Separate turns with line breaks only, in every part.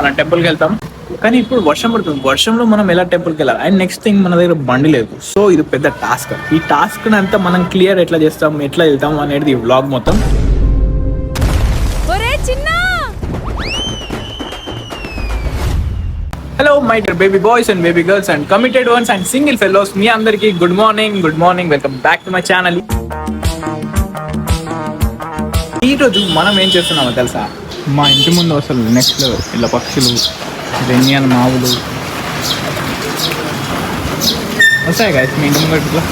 మనం టెంపుల్కి వెళ్తాం. కానీ ఇప్పుడు వర్షం పడుతుంది. వర్షంలో మనం ఎలా టెంపుల్కి వెళ్ళాలి? అండ్ నెక్స్ట్ థింగ్, మన దగ్గర బండి లేదు. సో ఇది పెద్ద టాస్క్. ఈ టాస్క్ అంతా మనం క్లియర్ ఎట్లా చేస్తాం, ఎట్లా వెళ్తాం అనేది ఈ వ్లాగ్ మొత్తం. Hello my dear baby boys and baby girls and committed ones and single fellows, మీ అందరికీ good morning, welcome back to my channel. ఈరోజు మనం ఏం చేస్తున్నామో తెలుసా? మా ఇంటి ముందు అసలు నెక్స్ట్ లెవెల్, ఇలా పక్షులు, వెన్యాన్ మావులు వస్తాయి కదా మీ ఇంటి ముందు. ఇట్లా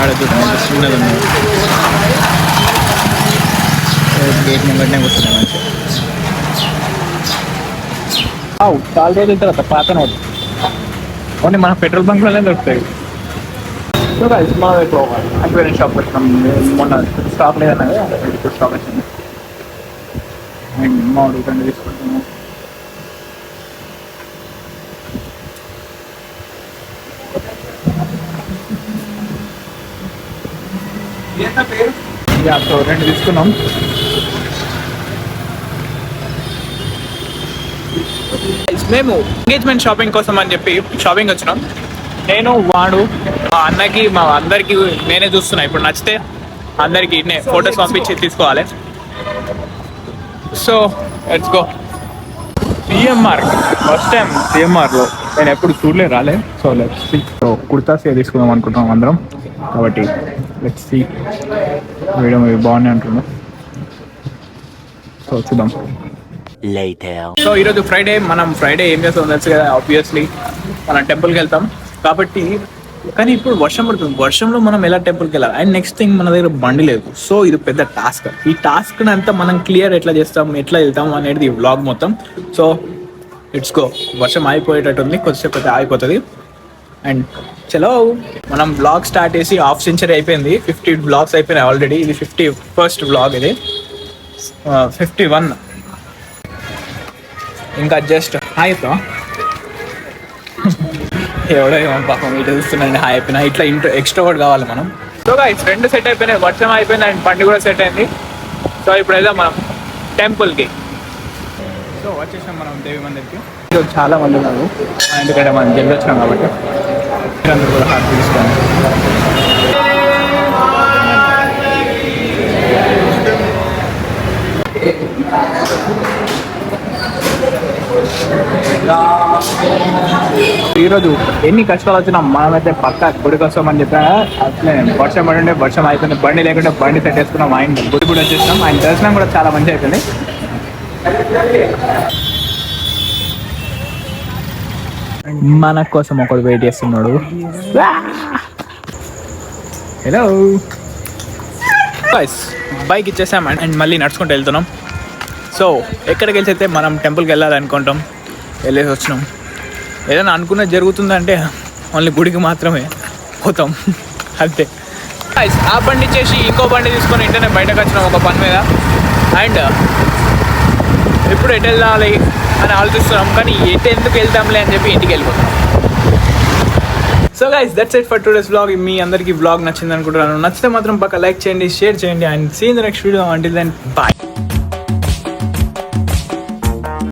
ఆడదు చిన్నది ఉన్నది, గేట్ ముంగట్నే వస్తున్నాయి మంచిగా. చాలా రోజుల తర్వాత పాత నోట్ ఓన్లీ మన పెట్రోల్ బంక్లోనే దొరుకుతాయి. అక్వేరియం షాప్ వచ్చినాం మొన్న, స్టాక్ లేదన్నది ఇప్పుడు స్టాక్ వచ్చింది. మామిడి కండి తీసుకుంటాము. రెండు తీసుకున్నాం. మేము ఎంగేజ్మెంట్ షాపింగ్ కోసం అని చెప్పి షాపింగ్ వచ్చినాం. నేను, వాడు, మా అన్నకి, మా అందరికి నేనే చూస్తున్నా. ఇప్పుడు నచ్చితే అందరికి ఫొటోస్ పంపించి తీసుకోవాలి. So let's go. CMR first time. సిఎంఆర్లో నేను ఎప్పుడు రాలే. So let's see. So kurtas తీసుకుందాం అనుకుంటున్నాం అందరం, కాబట్టి లెట్స్ సీ. వీడియో బాగున్నాయి అంటున్నాం. సో చూద్దాం. సో ఈరోజు ఫ్రైడే. మనం ఫ్రైడే ఏం చేస్తాం తెలుసు కదా, ఆబ్వియస్లీ మనం టెంపుల్కి వెళ్తాం. కాబట్టి కానీ ఇప్పుడు వర్షం పడుతుంది. వర్షంలో మనం ఎలా టెంపుల్కి వెళ్ళాలి? అండ్ నెక్స్ట్ థింగ్, మన దగ్గర బండి లేదు. సో ఇది పెద్ద టాస్క్. ఈ టాస్క్ అంతా మనం క్లియర్ ఎట్లా చేస్తాం, ఎట్లా వెళ్తాం అనేది ఈ వ్లాగ్ మొత్తం. So it's go. వర్షం ఆగిపోయేటట్టుంది, కొద్దిసేపు అయితే ఆగిపోతుంది. అండ్ చలో మనం వ్లాగ్ స్టార్ట్ చేసి హాఫ్ సెంచరీ అయిపోయింది. 50 వ్లాగ్స్ అయిపోయినాయి ఆల్రెడీ. ఇది 51st వ్లాగ్. ఇది 51. ఇంకా జస్ట్ హాయ్ తో ఎవడో ఏమో పాపం ఇటు చూస్తున్నాండి. హాయ్ అయిపోయినా ఇట్లా ఎక్స్ట్రా వర్డ్ కావాలి మనం. సో గైస్, రెండు సెట్ అయిపోయినాయి. వర్షం అయిపోయింది అండ్ బండి కూడా సెట్ అయింది. సో ఇప్పుడు వెళ్దాం మనం టెంపుల్కి. సో వచ్చేసాం మనం దేవి మందిర్కి. చాలా మంది ఉన్నారు, ఎందుకంటే మనం జల్ది వచ్చినాం కాబట్టి. అందరూ కూడా హార్ట్ తీసుకోండి. ఈరోజు ఎన్ని కష్టాలు వచ్చినా మనమైతే పక్కా గుడి కోసం అని చెప్పా. అట్లే వర్షం పడి వర్షం అయిపోయింది, బండి లేకుంటే బండి సెట్ చేసుకున్నాం. ఆయన గుడి కూడా వచ్చేసినాం. ఆయన దర్శనం కూడా చాలా మంచిగా అయిపోయింది. మన కోసం ఒకడు వెయిట్ చేస్తున్నాడు. హలో బైక్ ఇచ్చేసాం అండ్ మళ్ళీ నడుచుకుంటూ వెళ్తున్నాం. సో ఎక్కడికి వెళ్తే మనం టెంపుల్కి వెళ్ళాలనుకుంటాం, వెళ్ళేసి వచ్చినాం. ఏదైనా అనుకున్నది జరుగుతుందంటే ఓన్లీ గుడికి మాత్రమే పోతాం, అంతే. ఆ బండి ఇచ్చేసి ఇంకో బండి తీసుకొని ఇంటనే బయటకు వచ్చినాం ఒక పని మీద. అండ్ ఎప్పుడు ఎటు వెళ్ళాలి అని ఆలోచిస్తున్నాం, కానీ ఎందుకు వెళ్తాంలే అని చెప్పి ఇంటికి వెళ్ళిపోతాం. So guys, that's it for today's vlog. మీ అందరికీ వ్లాగ్ నచ్చింది అనుకుంటున్నాను. నచ్చితే మాత్రం పక్క లైక్ చేయండి, షేర్ చేయండి. And see in the next video. Until then bye.